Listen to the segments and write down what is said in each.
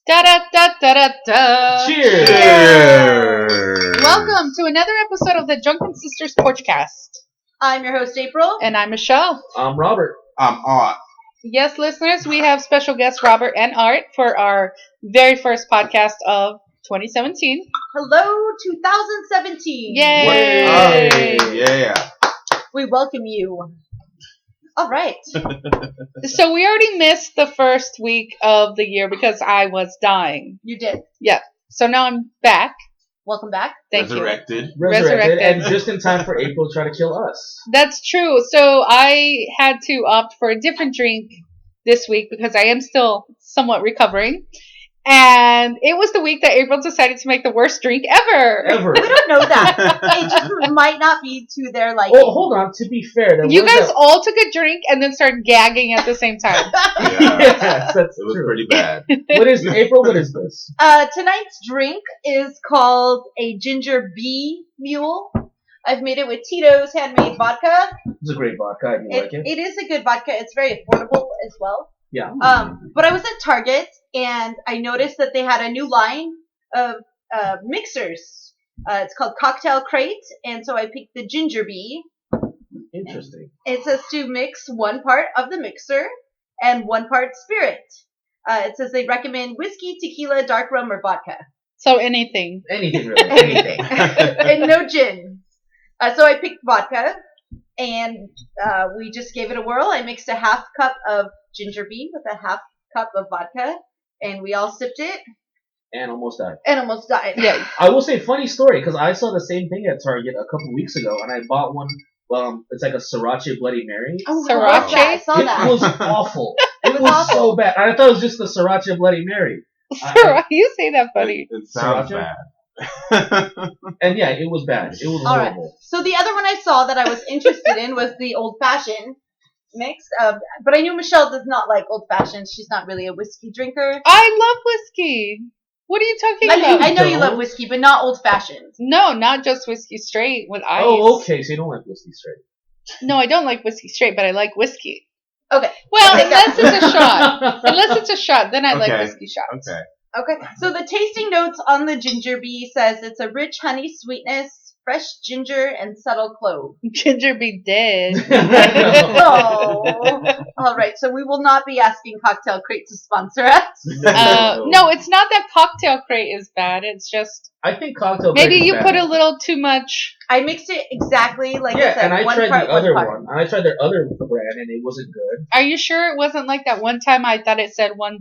Da da da da da da. Cheers! Cheers! Welcome to another episode of the Drunken Sisters Porchcast. I'm your host, April. And I'm Michelle. I'm Robert. I'm Art. Yes, listeners, we have special guests Robert and Art for our very first podcast of 2017. Hello, 2017. Yay! Yeah. We welcome you. All right. So we already missed the first week of the year because I was dying. You did. Yeah. So now I'm back. Welcome back. Thank Resurrected. Resurrected. And just in time for April to try to kill us. That's true. So I had to opt for a different drink this week because I am still somewhat recovering. And it was the week that April decided to make the worst drink ever. We don't know that. It just might not be to their liking. Oh, hold on. To be fair, You guys all took a drink and then started gagging at the same time. Yes, that's It was true. pretty bad. What is April? What is this? Tonight's drink is called a ginger B Mule. I've made it with Tito's handmade vodka. It's a great vodka. I do like it. It is a good vodka. It's very affordable as well. Yeah. But I was at Target and I noticed that they had a new line of mixers. It's called Cocktail Crate, and so I picked the Ginger Bee. Interesting. It says to mix 1 part of the mixer and 1 part spirit. It says they recommend whiskey, tequila, dark rum, or vodka. So anything. Anything really. Anything. And no gin. So I picked vodka, and we just gave it a whirl. I mixed a half cup of ginger beer with a half cup of vodka, and we all sipped it And almost died. and almost died. Yeah. I will say, funny story, because I saw the same thing at Target a couple weeks ago, and I bought one. It's like a Sriracha Bloody Mary. Oh, Sriracha? I saw It that. was awful. It was was awful. so bad. I thought it was just the Sriracha Bloody Mary. You say that funny. It sounds Sriracha? bad. And yeah, it was bad. It was All right. horrible. So the other one I saw that I was interested in was the old fashioned mix. But I knew Michelle does not like old fashioned. She's not really a whiskey drinker. I love whiskey. What are you talking about? I know you don't. love whiskey, but not old fashioned. No, not just whiskey straight with ice. Oh, okay. So you don't like whiskey straight. No, I don't like whiskey straight, but I like whiskey. Okay. Well, Okay, unless it's a shot. Unless it's a shot, then I like Okay. whiskey shots. Okay. Okay. So the tasting notes on the ginger bee says it's a rich honey sweetness, fresh ginger, and subtle clove. Ginger be dead. Oh. All right. So we will not be asking Cocktail Crate to sponsor us. No, it's not that Cocktail Crate is bad. It's just I think cocktail. maybe Crate is you bad. put a little too much. I mixed it exactly like I Yeah, said. and I 1 tried part, the other 1 part. one. And I tried their other brand, and it wasn't good. Are you sure it wasn't like that one time I thought it said 1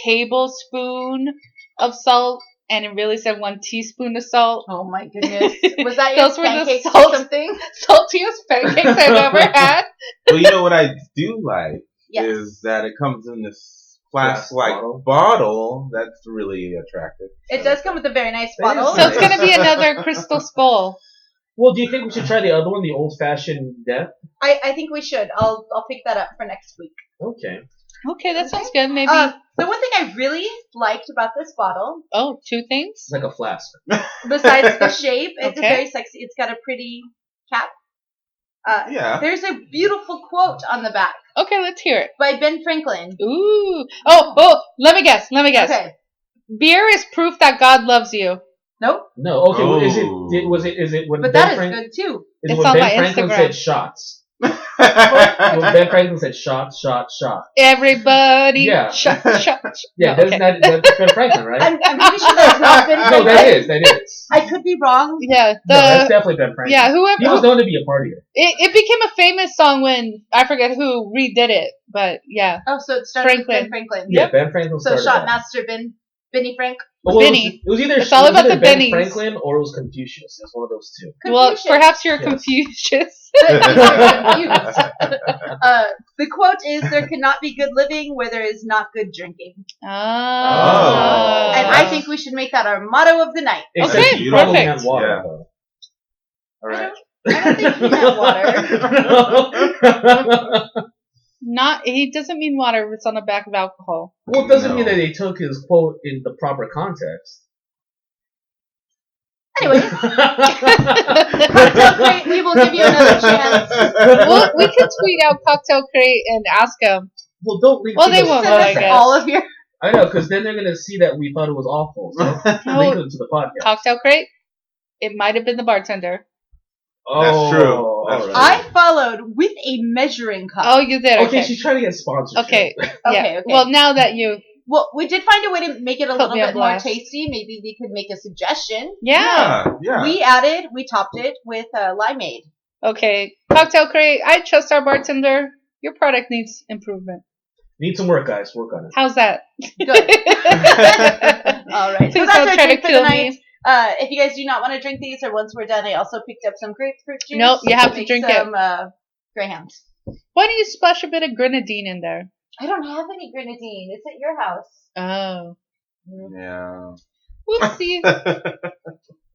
tablespoon of salt and it really said 1 teaspoon of salt? Oh my goodness. Was that your Those were the pancakes or salt- something? Saltiest pancakes I've ever had. Well, you know what I do like Yes. is that it comes in this Glass glass-like bottle. That's really attractive. It does come with a very nice It bottle. is So it's going to be another crystal skull. Well, do you think we should try the other one, the old-fashioned death? I think we should. I'll pick that up for next week. Okay. Okay, that sounds good. Maybe. The one thing I really liked about this bottle, 2 things? It's like a flask. besides the shape, it's Okay. very sexy. It's got a pretty cap. Yeah. There's a beautiful quote on the back Okay, let's hear it. by Ben Franklin. Ooh. Oh, let me guess. Okay. Beer is proof that God loves you. Nope. No. Okay. Oh. Is it when But Ben that is Frank- good too. Is It's when on Ben my Franklin Instagram. said shots. When Ben Franklin said shot, shot, shot. Everybody. Yeah. Shut. Yeah, No, that's Ben Franklin, right? I'm pretty sure that's not Ben No, Franklin. that is. I could be wrong. Yeah. No, that's definitely Ben Franklin. Yeah, He was whoever. known to be a partier. It became a famous song when, I forget who redid it, but yeah. Oh, so it started with Franklin. Ben Franklin. Yeah, Ben Franklin So started that. Shotmaster Benny Frank. Well, Benny. It was either, It's all it was about either the Ben bennies. Franklin or it was Confucius. It's one of those two. Well, Confucius. perhaps you're Yes. Confucius. Confused. The quote is, "There cannot be good living where there is not good drinking." Oh. And I think we should make that our motto of the night. Except Okay, he probably perfect. had water, Yeah. though. All right. I don't think he had water. He doesn't mean water, it's on the back of alcohol. Well, it doesn't mean No. that they took his quote in the proper context. Anyway, Cocktail Crate, we will give you another chance. Well, we could tweet out Cocktail Crate and ask them. Well, don't leave. Well, they the won't Send know, us I guess. all of your I know, because then they're gonna see that we thought it was awful. So link them to the podcast. Cocktail crate. It might have been the bartender. Oh, That's true. That's alright. I followed with a measuring cup. Oh, you did. Okay, Okay. she's trying to get sponsorship. Okay. Okay, Yeah. okay. Well, now that you. Well, we did find a way to make it a Put little me on bit more blast. tasty. Maybe we could make a suggestion. Yeah. Yeah. We topped it with limeade. Okay. Cocktail crate. I trust our bartender. Your product needs improvement. Need some work, guys. Work on it. How's that? Good. All right. So Please that's don't our try to drink for the kill night. me. If you guys do not want to drink these, or once we're done, I also picked up some grapefruit juice. Nope, you have to make drink some, Greyhounds. Why don't you splash a bit of grenadine in there? I don't have any grenadine. It's at your house. Oh. Yeah. Whoopsie.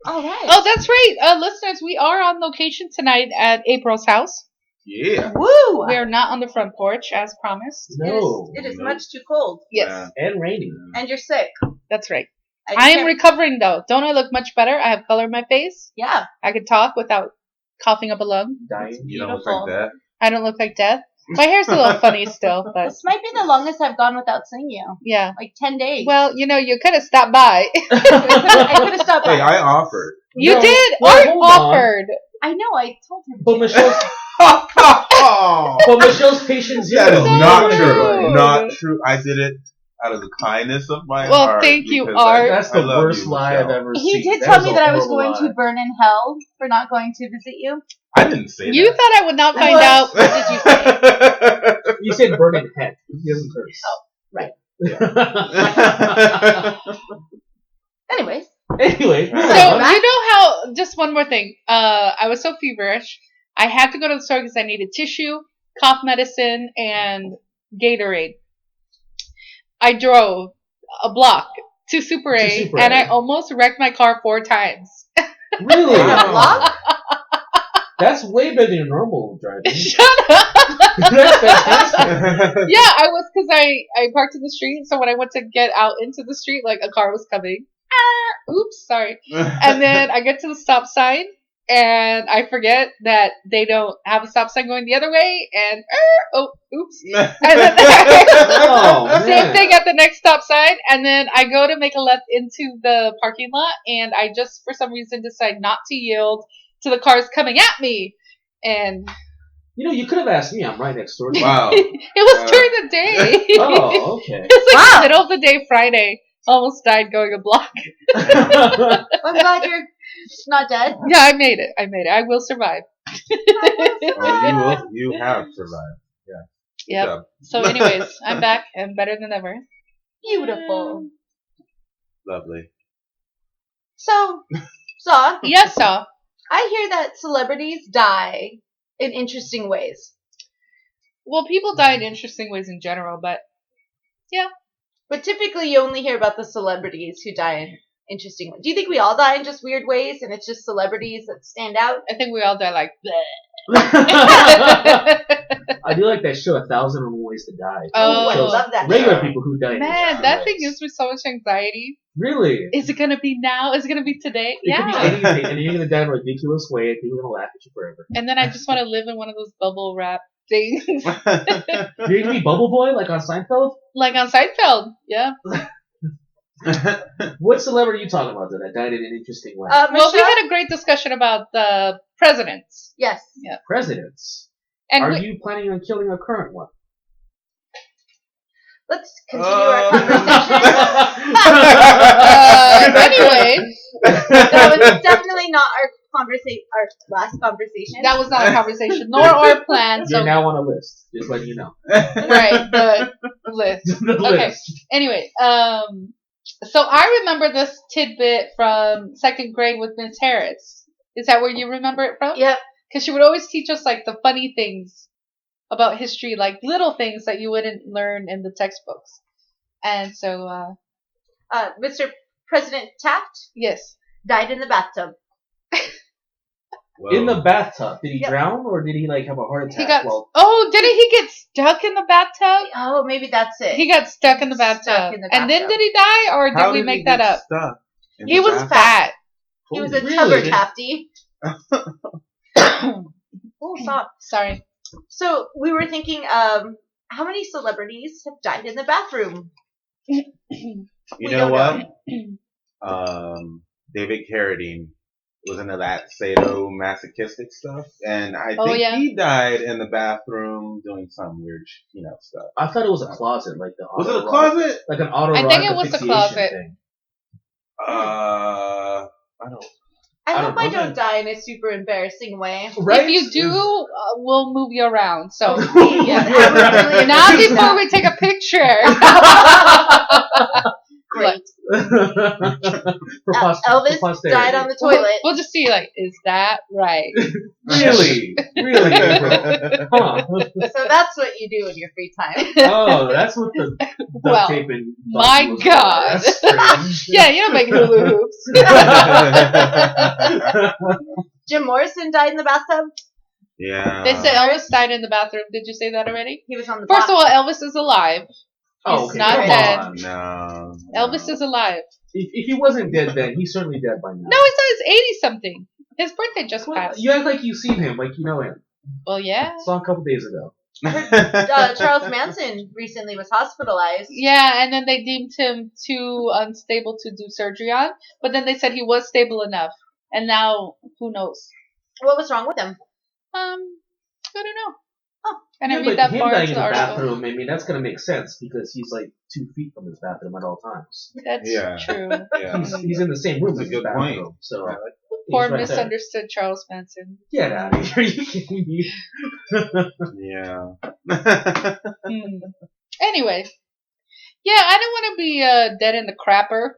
All right. Oh, that's right. Listeners, we are on location tonight at April's house. Yeah. Woo! We are not on the front porch, as promised. No. It is No. much too cold. Yes, Yeah. And rainy. And you're sick. that's right. I I am can't- recovering, though. Don't I look much better? I have color in my face. Yeah. I can talk without coughing up a lung. Dying. You don't look Beautiful. like that. I don't look like death. My hair's a little funny still, but This might be the longest I've gone without seeing you. yeah. Like 10 days. Well, you could have stopped by. I could have stopped by. Hey, I offered. You No, did. well, Art hold on. offered. I know, I told him But to. Michelle's, Oh, but Michelle's patient zero. that is So not rude. true. Not true. I did it out of the kindness of my Well, heart. thank you, because Art. That's I the love worst you, lie I've Michelle. ever He seen. did That tell is me a that I was horrible going to lie. burn in hell for not going to visit you. I didn't say You that. thought I would not find What? out. What did you say? You said burn in heck. He doesn't curse. Oh, right. Anyways. Anyway. So you know how? Just one more thing. I was so feverish. I had to go to the store because I needed tissue, cough medicine, and Gatorade. I drove a block to Super A, Super and A. I almost wrecked my car 4 times. Really? Wow. Block? That's way better than normal driving. Shut up. That's fantastic. Yeah, I was because I parked in the street. So when I went to get out into the street, like a car was coming. Oops, sorry. And then I get to the stop sign, and I forget that they don't have a stop sign going the other way. And oops. And then Oh, same man. thing at the next stop sign. And then I go to make a left into the parking lot, and I just for some reason decide not to yield to the cars coming at me. And You know, you could have asked me. I'm right next door. to you. Wow. it was during the day. Oh, okay. It was like Wow. the middle of the day Friday. Almost died going a block. I'm glad you're not dead. Yeah, I made it. I will survive. Oh, you have survived. Yep. job. So anyways, I'm back and better than ever. Beautiful. Lovely. So, Saw, Yes, so. I hear that celebrities die in interesting ways. Well, people die in interesting ways in general, but But typically you only hear about the celebrities who die in interesting ways. Do you think we all die in just weird ways and it's just celebrities that stand out? I think we all die like I do like that show, 1,000 Ways to Die. Oh, I Shows love that regular show. people who die. in Man, interesting that thing ways. gives me so much anxiety. Really. Is it gonna be now? Is it gonna be today? It could be Yeah. anything, and you're gonna die in a ridiculous way, and people are gonna laugh at you forever. And then I just want to live in one of those bubble wrap things, You're gonna be Bubble Boy, like on Seinfeld. like on Seinfeld. Yeah. What celebrity are you talking about that died in an interesting way? Well, we Michelle? had a great discussion about the presidents, Yes. Presidents. and Are we, you planning on killing a current one? Let's continue our conversation. anyway, That was definitely not our last conversation. that was not a conversation nor our plan. So You're now on a list. Just letting you know. right, the list. The Okay. list. Anyway, so I remember this tidbit from second grade with Miss Harris. Is that where you remember it from? Yep. Because she would always teach us like the funny things about history, like little things that you wouldn't learn in the textbooks. And so, Mr. President Taft yes. died in the bathtub. In the bathtub. Did he Yep. drown or did he like have a heart attack? He got. Well, Oh, didn't he get stuck in the bathtub? Oh, maybe that's it. He got stuck in the bathtub. Stuck in the And then bathtub. did he die, or did How we did make he that get up? stuck in He the was bathroom? fat. He was a Really? tubber tafty. Oh, stop. Sorry. So we were thinking, how many celebrities have died in the bathroom? You We know don't what? David Carradine was into that sadomasochistic stuff, and I Oh, think yeah. he died in the bathroom doing some weird, stuff. I thought it was a closet, like the Was it a autoerotic- closet? like an autoerotic I think it was a asphyxiation closet. thing. I don't. I I hope don't I know. don't die in a super embarrassing way. Right? If you do, we'll move you around. So Yeah, I would really not appreciate before that. we take a picture. Great. For Elvis posterity. died on the toilet. We'll just see, like, is that right? Really? Really, April? Huh. So that's what you do in your free time. Oh, that's what the duct Well, tape and my was for. God. That's strange. Yeah, you don't make hula hoops. Jim Morrison died in the bathtub. Yeah. They said Elvis died in the bathroom. Did you say that already? He was on the First box. of all, Elvis is alive. Oh, He's okay, not come dead. on. No. Elvis is alive. If he wasn't dead then, he's certainly dead by now. No, he's 80-something. His birthday just Well, passed. you act like you've seen him, like you know him. Well, yeah. Saw him a couple days ago. Charles Manson recently was hospitalized. Yeah, and then they deemed him too unstable to do surgery on. But then they said he was stable enough. And now, who knows? What was wrong with him? I don't know. Oh, And I Yeah, read but that him far dying into in the the article. bathroom, I mean, that's gonna make sense because he's like 2 feet from his bathroom at all times. That's Yeah. true. Yeah. He's in the same room That's as a his good bathroom. point. So Right. Poor he's right there. misunderstood Charles Manson. Get out of here! Are you kidding me? Yeah. Hmm. Anyway. Yeah, I don't want to be dead in the crapper.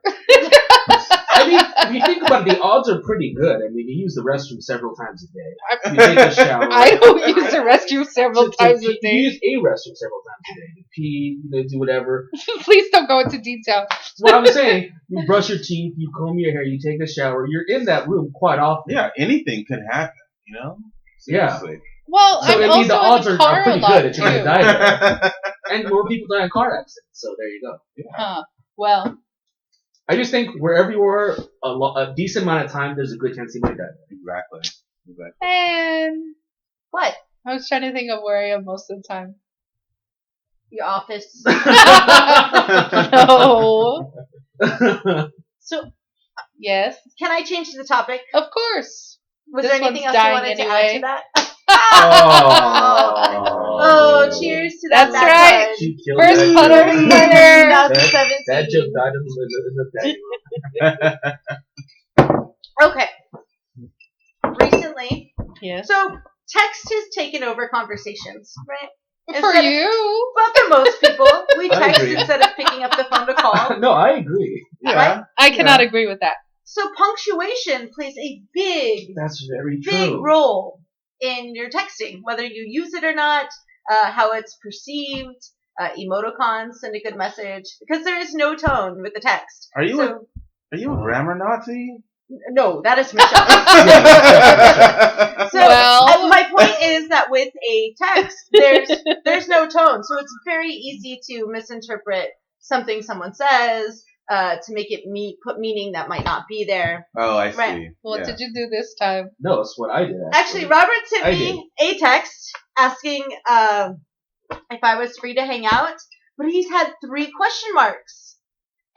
I mean, if you think about it, the odds are pretty good. I mean, you use the restroom several times a day. You take a shower. I don't use the restroom several times a You day. use a restroom several times a day. To pee, do whatever. Please don't go into detail. That's what I'm saying. You brush your teeth, you comb your hair, you take a shower. You're in that room quite often. Yeah, anything could happen, Yeah. Seriously. Well, So, I'm I mean, also the in odds the are car a pretty lot good that you're going to too. die there. And more people die in car accidents, so there you go. Huh. Well, I just think wherever you are, a decent amount of time, there's a good chance you might die. Exactly. and What? I was trying to think of where I am most of the time. Your office. No. So, Yes, can I change the topic? of course. Was This there anything one's else you dying wanted to anyway. add to that? Oh. Oh, cheers to that. That's right. She killed First that putter joke. winner. 2017. That joke died in the day. Okay. Recently, Yes. so text has taken over conversations, right? For Instead of- you. But for most people, we I text agree. instead of picking up the phone to call. No, I agree. Yeah. I cannot agree with that. So punctuation plays a big That's very true. role in your texting, whether you use it or not, how it's perceived. Emoticons send a good message because there is no tone with the text. Are you So, a grammar Nazi? no, that is Michelle. So Well- my point is that with a text, there's no tone, so it's very easy to misinterpret something someone says to make it put meaning that might not be there. Oh, I see. Right. What Yeah. did you do this time? No, that's what I did. Actually, Robert sent I me a text asking if I was free to hang out, but he's had 3 question marks,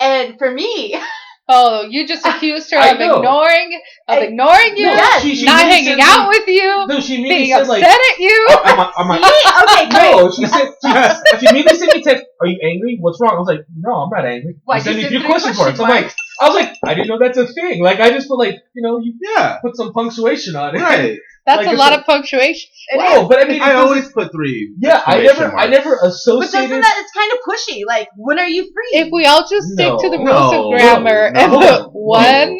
and for me, Oh, you just accused her I of know. ignoring you, No, Yes. she not really hanging said, out with you, No, she being immediately said upset like, at you. am I, okay, great. no, she said, she immediately sent me a text, are you angry? What's wrong? I was like, no, I'm not angry. Why, You sent you me said 3 3 question marks. I was like, I didn't know that's a thing. Like, I just feel like, you Yeah. put some punctuation on it. Right. That's like a it's lot like- of punctuation. Wow, but I mean, I it always doesn't- put 3. yeah, I exclamation never marks. But associated. doesn't that, it's kind of pushy, like, when are you free? If we all just stick to the No, rules no, of grammar no, and no, put one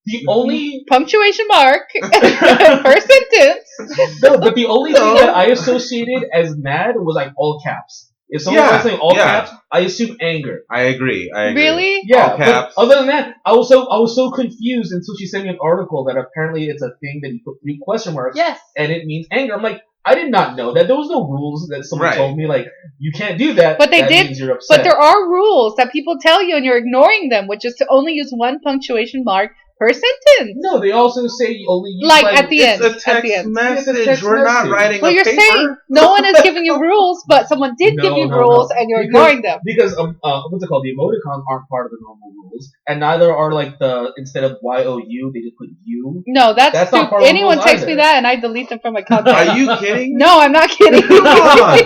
The only punctuation mark per sentence. no, but the only thing that I associated as mad was like all caps. If someone Yeah, was saying all yeah. caps, I assume anger. I agree. Really? Yeah, All caps. but other than that, I was so confused until she sent me an article that apparently it's a thing that you put 3 question marks Yes. and it means anger. I'm like, I did not know that. There was no rules that someone Right. told me like you can't do that. But they that did- means you're upset. But there are rules that people tell you and you're ignoring them, which is to only use one punctuation mark per sentence. No, they also say you only use Like at the end. It's a At the text end. message. It's a text We're not message. writing Well, a you're paper. saying no one is giving you rules, but someone did give you rules, and you're ignoring them. Because what's it called? The emoticons aren't part of the normal rules, and neither are like the instead of YOU they just put U. No, that's not stupid. part of the Anyone rules texts me either. that, and I delete them from my contact. Are you kidding? No, I'm not kidding. Come on.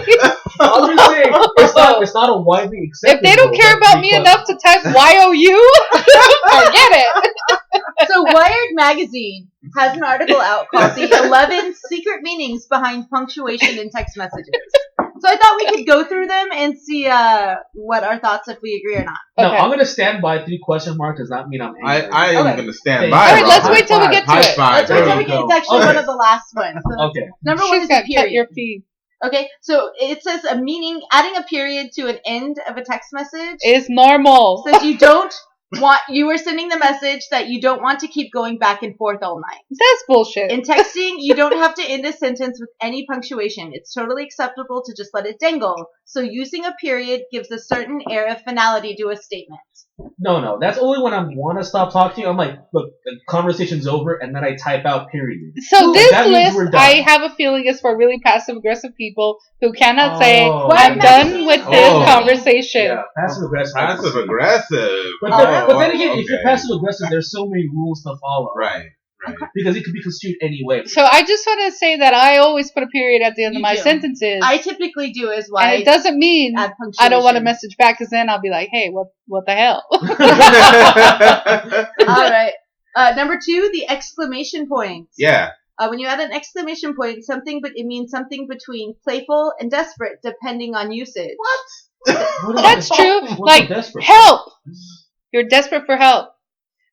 I'm just saying it's not a widely accepted. If they don't rule, care that's about me 3+. enough to type YOU, forget it. So Wired Magazine has an article out called The 11 Secret Meanings Behind Punctuation in Text Messages. So I thought we could go through them and see what our thoughts, if we agree or not. No, Okay. I'm gonna stand by 3 question marks does not mean I'm angry. I am Okay. going to stand All by. All right, let's Robert. wait till we get to High it. five. Let's wait There till we we get. go. It's actually Okay. one of the last ones. So Okay. number one She's is got a cut period. your feet. Okay, so it says a meaning, adding a period to an end of a text message. It's normal. Says you are sending the message that you don't want to keep going back and forth all night. That's bullshit. In texting, you don't have to end a sentence with any punctuation. It's totally acceptable to just let it dangle. So using a period gives a certain air of finality to a statement. No, that's only when I want to stop talking to you. I'm like, look, the conversation's over, and then I type out period. So this that means we're list, done. I have a feeling, is for really passive-aggressive people who cannot say, Oh. I'm done with this Oh. conversation. Yeah, passive aggressive. Passive aggressive. But then again, if you're okay. passive aggressive, there's so many rules to follow. Right. Because it could be construed any way. So I just want to say that I always put a period at the end You of my do. sentences. I typically do as well. And it doesn't mean add punctuation. I don't want to message back, because then I'll be like, hey, what the hell? All right. Number 2, the exclamation point. Yeah. When you add an exclamation point, it means something between playful and desperate, depending on usage. What is That's this? true. What's Like, so desperate? help! You're desperate for help.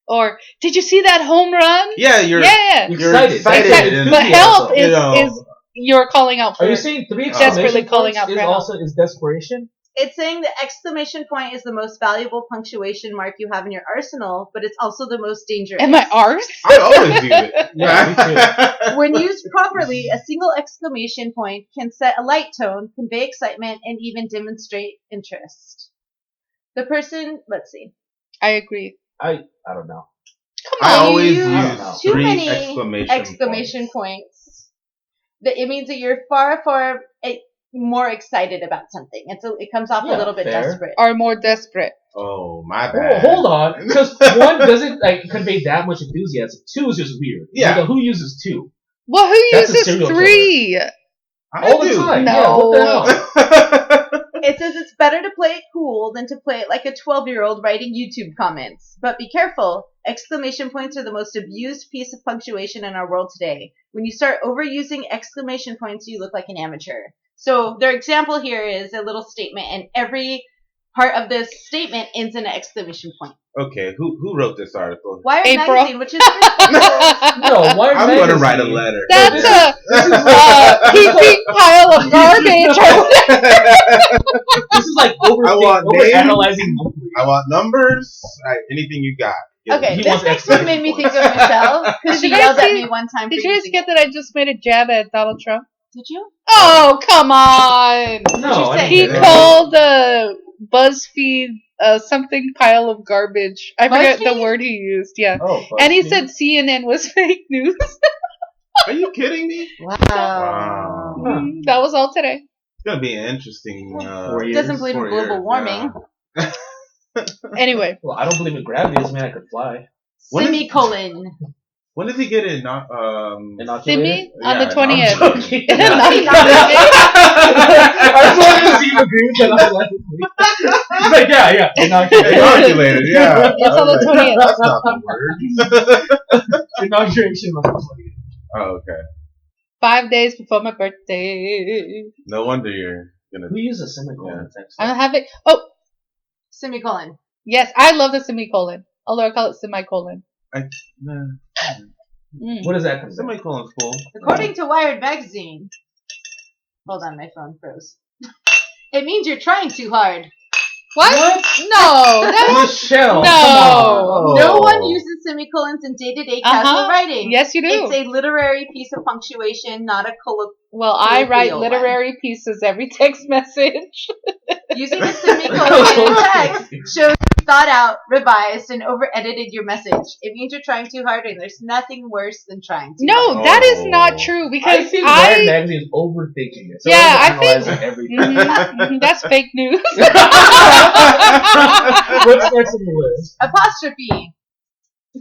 Or, did you see that home run? Yeah, you're Yeah. you're Excited. excited. and- But help you is, know. is you're calling out for Are you it. saying 3 Desperately exclamation calling points out for is help. also is desperation? It's saying the exclamation point is the most valuable punctuation mark you have in your arsenal, but it's also the most dangerous. Am I arse? I always use it. Yeah, When used properly, a single exclamation point can set a light tone, convey excitement, and even demonstrate interest. The person, let's see. I agree. I don't know. Come I on. always use use too 3 many exclamation points. It means that you're far more excited about something. It comes off a Yeah, little bit fair. desperate. Are more desperate. Oh, my Oh, bad. hold on, because 1 doesn't convey that much enthusiasm. 2 is just weird. Yeah. Like, who uses 2? Well, who That's a uses serial 3? I All the do. time. No. Yeah, what the hell? It says it's better to play it cool than to play it like a 12-year-old writing YouTube comments. But be careful. Exclamation points are the most abused piece of punctuation in our world today. When you start overusing exclamation points, you look like an amateur. So their example here is a little statement, and every part of this statement ends in an exclamation point. Okay, who wrote this article? Wired April. Magazine, which is pretty cool. No, Wired I'm going to Magazine. write a letter. That's a heaping pile of garbage. This is like I want names. overanalyzing numbers. I want numbers. Anything you got. Give Okay, me. He this wants next one made me think of Michelle, because she Did you guys yelled at see- me one time. Did for you guys using get it. that I just made a jab at Donald Trump? Did you? Oh, come on. No, I say? didn't He get it. called BuzzFeed something pile of garbage. I forget the BuzzFeed? word he used, yeah. Oh, And he BuzzFeed. said CNN was fake news. Are you kidding me? Wow. Wow. Huh. That was all today. It's going to be an interesting 4 years. Doesn't believe in 4 global years, warming. yeah. Anyway. Well, I don't believe in gravity. Doesn't mean I could fly. When is- Semicolon. When does he get it? Inoculated? Simi on the Yeah, 20th. no, I'm joking. Not I just wanted to see if agrees that I like it. He's like, yeah, inoculated. Inoculated, yeah. It's on the 20th. That's not the word. Inauguration on the 20th. Oh, okay. 5 days before my birthday. No wonder you're gonna. Who uses semicolon in text? I don't have it. Oh, Semicolon. yes, I love the semicolon. Although I call it semicolon. Nah. What does that convey? Semicolon's cool. According to Wired Magazine. Hold on, my phone froze. It means you're trying too hard. What? No, that Michelle, No. come on. No one uses semicolons in day-to-day casual writing. Yes, you do. It's a literary piece of punctuation, not a Well, I write colloquial literary pieces every text message. Using a semicolon in text shows you thought out, revised, and over-edited your message. It means you're trying too hard, and there's nothing worse than trying too hard. No, that is not true I because think Wired magazine is overthinking it. So Yeah, I analyzing think- everything. that's fake news. What's next on the list? Apostrophe.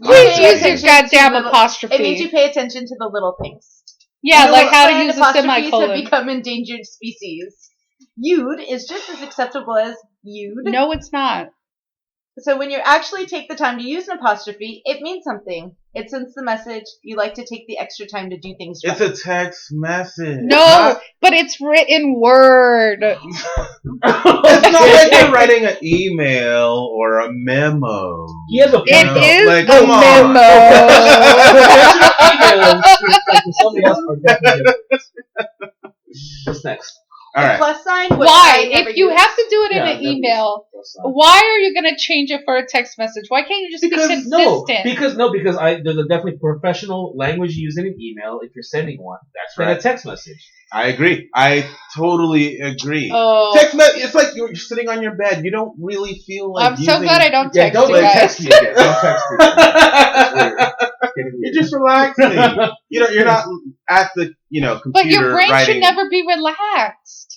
Please Pay use your attention goddamn to little- apostrophe. It means you pay attention to the little things. Yeah, You know like what how to kind use of a apostrophes semicolon. have become endangered species. You'd is just as acceptable as you'd. No, it's not. So when you actually take the time to use an apostrophe, it means something. It sends the message you like to take the extra time to do things right. It's a text message. No, but it's written word. It's not like you're writing an email or a memo. He has a It know, is like, a come on. memo. Somebody else are definitely different. What's next? All right. Plus sign. Which Why? I never If you use. have to do it in Yeah, an definitely. email, why are you going to change it for a text message? Why can't you just be Because- consistent? because there's a definitely professional language used in an email if you're sending one. That's Than right. a text message. I agree. I totally agree. Oh, Text message. It's like you're sitting on your bed. You don't really feel like I'm so using- glad I don't Yeah, text don't you like guys. text me again. Don't text me again. It's weird. It's getting You're weird. just relaxing. You're not at the computer But your brain writing. should never be relaxed.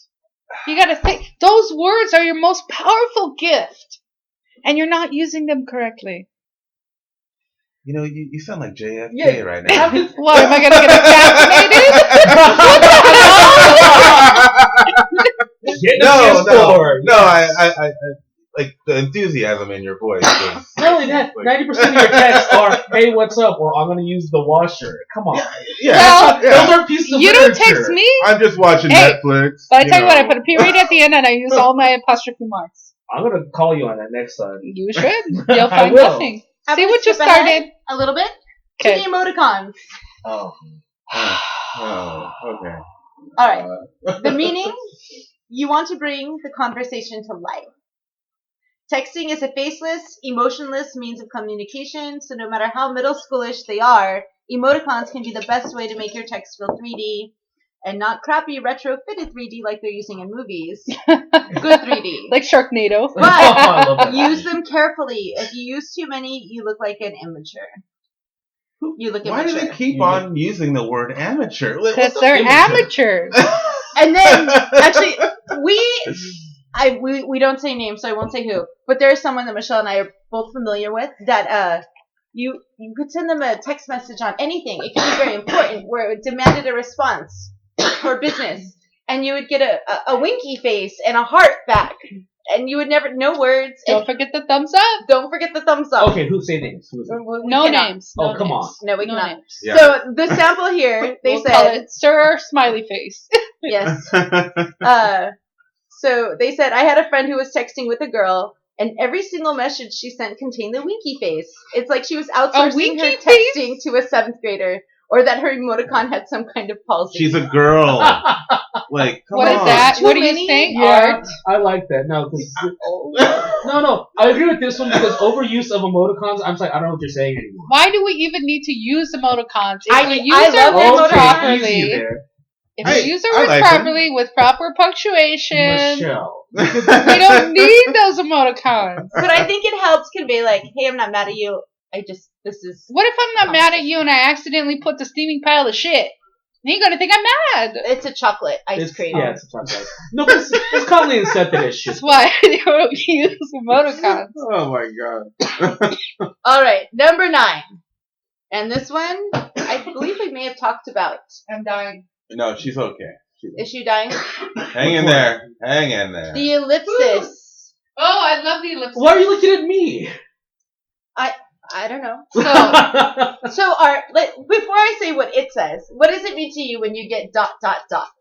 You gotta think. Those words are your most powerful gift. And you're not using them correctly. You sound like JFK Yeah. right now. What, am I gonna get assassinated? Get the no, PS4. no. I like the enthusiasm in your voice. Not only that, 90% of your texts are, "Hey, what's up?" or "I'm gonna use the washer." Come on. Yeah, Well, yeah. Those are pieces of You don't literature. text me? I'm just watching Hey, Netflix. But I tell you what, I know. put a period at the end and I use all my apostrophe marks. I'm gonna call you on that next time. You should. You'll I find will. nothing. I'm See gonna what you skip ahead started. a little bit to Okay. the emoticons. Oh, okay. All right. The meaning, you want to bring the conversation to life. Texting is a faceless, emotionless means of communication, so no matter how middle schoolish they are, emoticons can be the best way to make your text feel 3D and not crappy retrofitted 3D like they're using in movies. Good 3D. Like Sharknado. Oh, I love that. Use them carefully. If you use too many, you look like an immature. You look Why do immature. they keep on using the word amateur? Like, Because what's they're immature? amateurs. And then, actually, we don't say names, so I won't say who. But there's someone that Michelle and I are both familiar with that you could send them a text message on anything. It could be very important where it demanded a response for business, and you would get a winky face and a heart back, and you would never no words. Don't And forget the thumbs up. don't forget the thumbs up. Okay, who say names? Who is it? We No cannot. names. Oh, No come names. on. No, we No cannot. names. Yeah. So the sample here, they We'll call said it Sir Smiley Face. yes. So they said, I had a friend who was texting with a girl, and every single message she sent contained the winky face. It's like she was outsourcing winky her face? texting to a 7th grader, or that her emoticon had some kind of palsy. She's a girl. Like, come What on. is that? Too What are you many? saying? Yeah, Art? I like that. No, 'cause- no. I agree with this one because overuse of emoticons. I'm just like, I don't know what you're saying anymore. Why do we even need to use emoticons? If I we use love our words emoticons. Easy properly, there. if I- we use our I words like 'em. properly with proper punctuation, Michelle. we don't need those emoticons. But I think it helps convey, like, hey, I'm not mad at you. This is. What if I'm not mad at you and I accidentally put the steaming pile of shit? Then you're gonna think I'm mad. It's a chocolate ice It's, cream. yeah, it's a chocolate. No, but it's commonly accepted as shit. That's why they don't use emoticons. Oh my god. All right, number 9. And this one, I believe we may have talked about. I'm dying. No, she's okay. Is she dying? Hang in there. Hang in there. The ellipsis. Oh, I love the ellipsis. Why are you looking at me? I don't know. So, So, before I say what it says, what does it mean to you when you get ...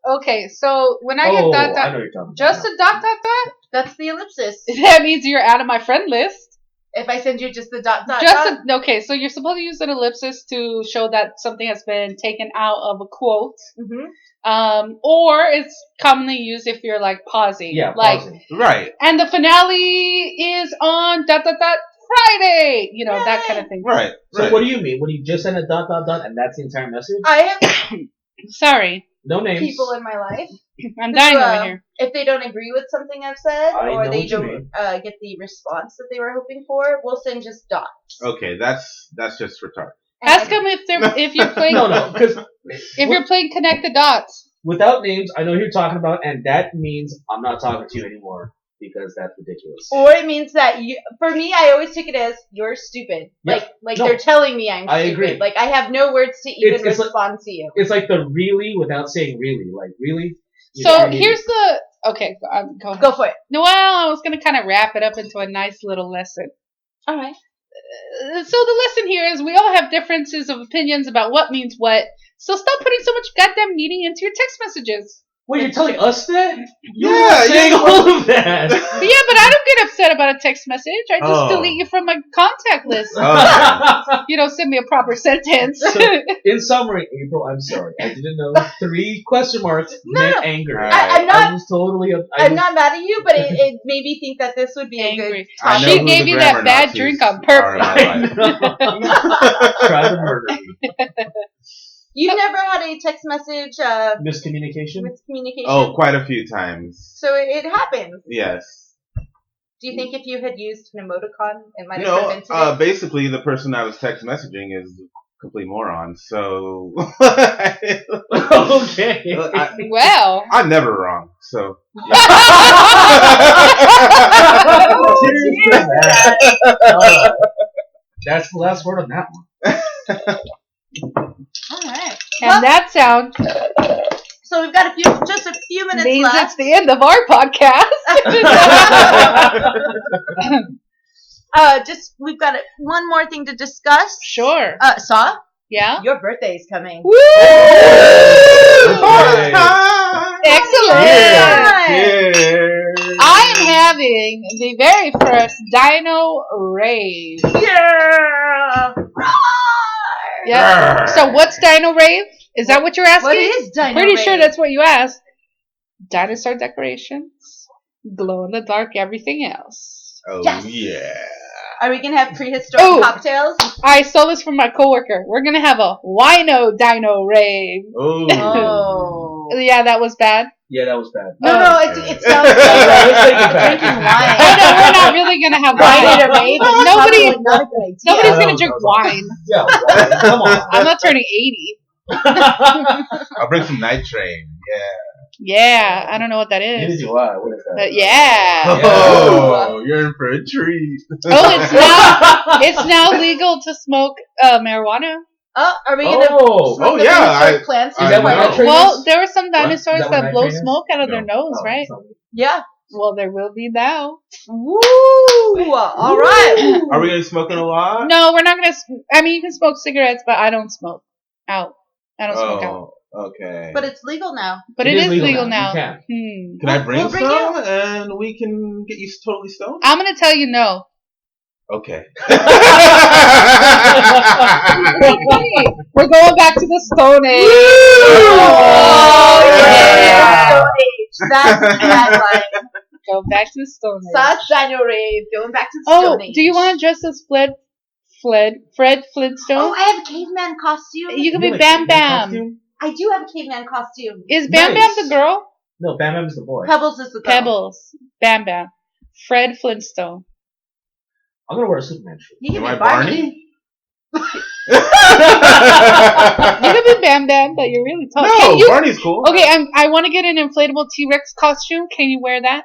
okay, so when I get I know dot what dot, you're talking just about. a dot dot dot, That's the ellipsis. that means you're out of my friend list. If I send you just the ... Okay, so you're supposed to use an ellipsis to show that something has been taken out of a quote. Mm-hmm. Or it's commonly used if you're like pausing. Yeah, like, pausing. Right. and the finale is on ... Friday. You know, that kind of thing. Right. So right. what do you mean? When you just send a ... and that's the entire message? I have Sorry. No names. people in my life I'm dying over here. If they don't agree with something I've said, I or know they what you don't mean. get the response that they were hoping for, we'll send just dots. Okay, that's just retarded. Ask them if you're playing. No, because If you're playing connect the dots. without names, I know who you're talking about, and that means I'm not talking to you anymore because that's ridiculous. Or it means that for me, I always take it as you're stupid. Yeah. Like No. they're telling me I'm stupid. I agree. Like I have no words to even It's like- respond to you. It's like the really without saying really. Like, really? So here's the. Okay, go ahead. Go for it. No, well, I was going to kind of wrap it up into a nice little lesson. All right. So the lesson here is we all have differences of opinions about what means what. So stop putting so much goddamn meaning into your text messages. Wait, you're telling us that? You're Yeah, saying yeah. all of that. But yeah, but I don't get upset about a text message. I just Oh. delete you from my contact list. Okay. You don't send me a proper sentence. So, in summary, April, I'm sorry. I didn't know 3 question marks meant anger. I'm not. I was totally. I'm not mad at you, but it made me think that this would be a good Angry. I know She who gave the you that grammar bad Nazis drink on are in purpose. my life. Try to murder me. You've never had a text message Miscommunication? miscommunication? Oh, quite a few times. So it happens. Yes. Do you think if you had used an emoticon, it might have prevented No, it? basically the person I was text messaging is a complete moron. So Okay. Well. I'm never wrong. So That's the last word on that one. All right. And that sound So we've got just a few minutes means left. it's the end of our podcast. We've got one more thing to discuss. Sure. Saw, Yeah? your birthday is coming. Woo! Excellent. Cheers. I am having the very first Dino Rave. Yeah. Yeah. So what's Dino Rave? Is that what you're asking? What is Dino Pretty Rave? sure that's what you asked. Dinosaur decorations, glow in the dark, everything else. Oh Yes. yeah. Are we gonna have prehistoric Oh. cocktails? I stole this from my coworker. We're gonna have a wino Dino Rave. Oh. Oh. Yeah, that was bad. Yeah, that was bad. No, it sounds like Let's take it back. drinking wine. I know we're not really gonna have Wine wine. at a rave is Nobody- probably not a good idea. Nobody's Yeah, gonna that drink was- wine. Yeah, right. Come on. I'm not turning 80. I'll bring some night train. Yeah. Yeah, I don't know what that Neither is. do I. What is that? But yeah. Oh, you're in for a treat. Oh, it's now legal to smoke marijuana. Oh, are we gonna Oh, smoke the yeah, prehistoric plants? I Is that what know. nitrate Well, is? there were some Is dinosaurs that what that blow nitrate is? smoke out of their No. nose, Oh, right? sorry. Yeah. Well, there will be now. Woo! All right. Are we gonna be smoking a lot? No, we're not gonna. I mean, you can smoke cigarettes, but I don't smoke out. I don't smoke out. Oh, okay. But it's legal now. But it is legal You now. can. Can I bring We'll bring some and we can get you totally stoned? I'm gonna tell you no. Okay. We're going back to the Stone Age. Oh, yeah. Stone Age. That's the tagline. Go back to the Stone Age. Sauce Dino Rave. Going back to the Oh, Stone Age. do you want to dress as Fred Flintstone? Oh, I have a caveman costume. You could You be have Bam a caveman Bam. costume? I do have a caveman costume. Is Bam Nice. Bam the girl? No, Bam Bam is the boy. Pebbles is the girl. Pebbles. Bam Bam. Fred Flintstone. I'm gonna wear a Superman shirt. You can Am be I Barney. You could be Bam Bam, but you're really tall. No, Can you? Barney's cool. Okay, I want to get an inflatable T-Rex costume. Can you wear that?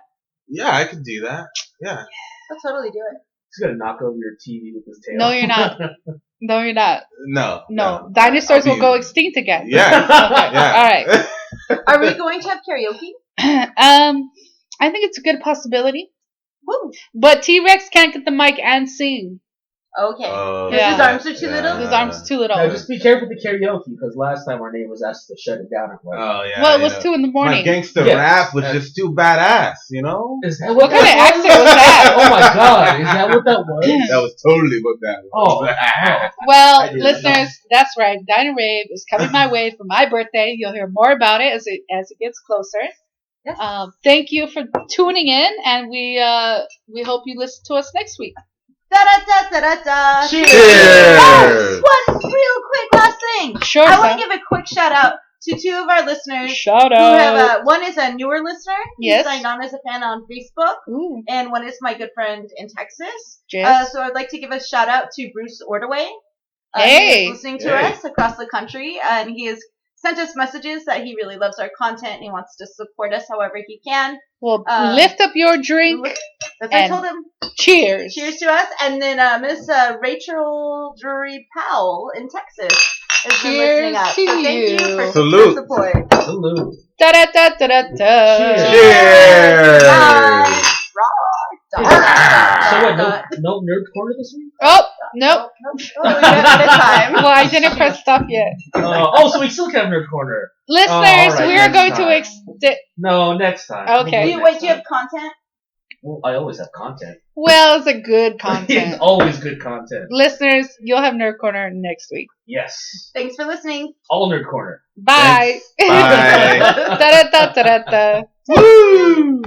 Yeah, I could do that. Yeah. I'll totally do it. He's gonna knock over your TV with his tail. No, you're not. No, you're not. No. No. Dinosaurs I'll will be- go extinct again. Yeah. Okay, Yeah. all Are we going to have karaoke? I think it's a good possibility. Woo. But T-Rex can't get the mic and sing. Okay. Oh, Because his arms are too little? His arms are too little. Now just be careful with the karaoke because last time our name was asked to shut it down. I'm like, Oh yeah. Well, it was yeah. 2 in the My morning. gangster Yeah. rap was just too badass, you know? is that What kind of that accent was that? Oh my god, is that what that was? That was totally what that was. Oh, Well, I didn't listeners, that's right. Dino Rave is coming my way for my birthday. You'll hear more about it as it gets closer. Yes. Thank you for tuning in, and we hope you listen to us next week. Da da da da da da. Cheers. Cheers. Oh, one real quick last thing. Sure. I Sam. want to give a quick shout out to two of our listeners Shout who out. have one is a newer listener. Yes. He signed on as a fan on Facebook, Ooh, and one is my good friend in Texas. Jess. So I'd like to give a shout out to Bruce Ordaway. He Hey. is listening to Hey. us across the country, and he has sent us messages that he really loves our content and he wants to support us however he can. Well, lift up your drink. That's what I and told him. Cheers. Cheers to us. And then Miss Rachel Drury Powell in Texas has been Cheers listening up. to So thank you for Salute. your support. Salute. Da da da da da da. Cheers. Bye. So what? No nerd corner this week? Oh, nope. We got out of time. Well, I didn't press stop yet. So we still can have nerd corner. Listeners, alright, we are next going to time. extend. No, next time. Okay. We'll Do do you, it wait, do you have next content? time. Well, I always have content. Well, it's a good It's content. always good content. Listeners, you'll have Nerd Corner next week. Yes. Thanks for listening. All nerd corner. Bye. Bye. Da da da da da da. Woo!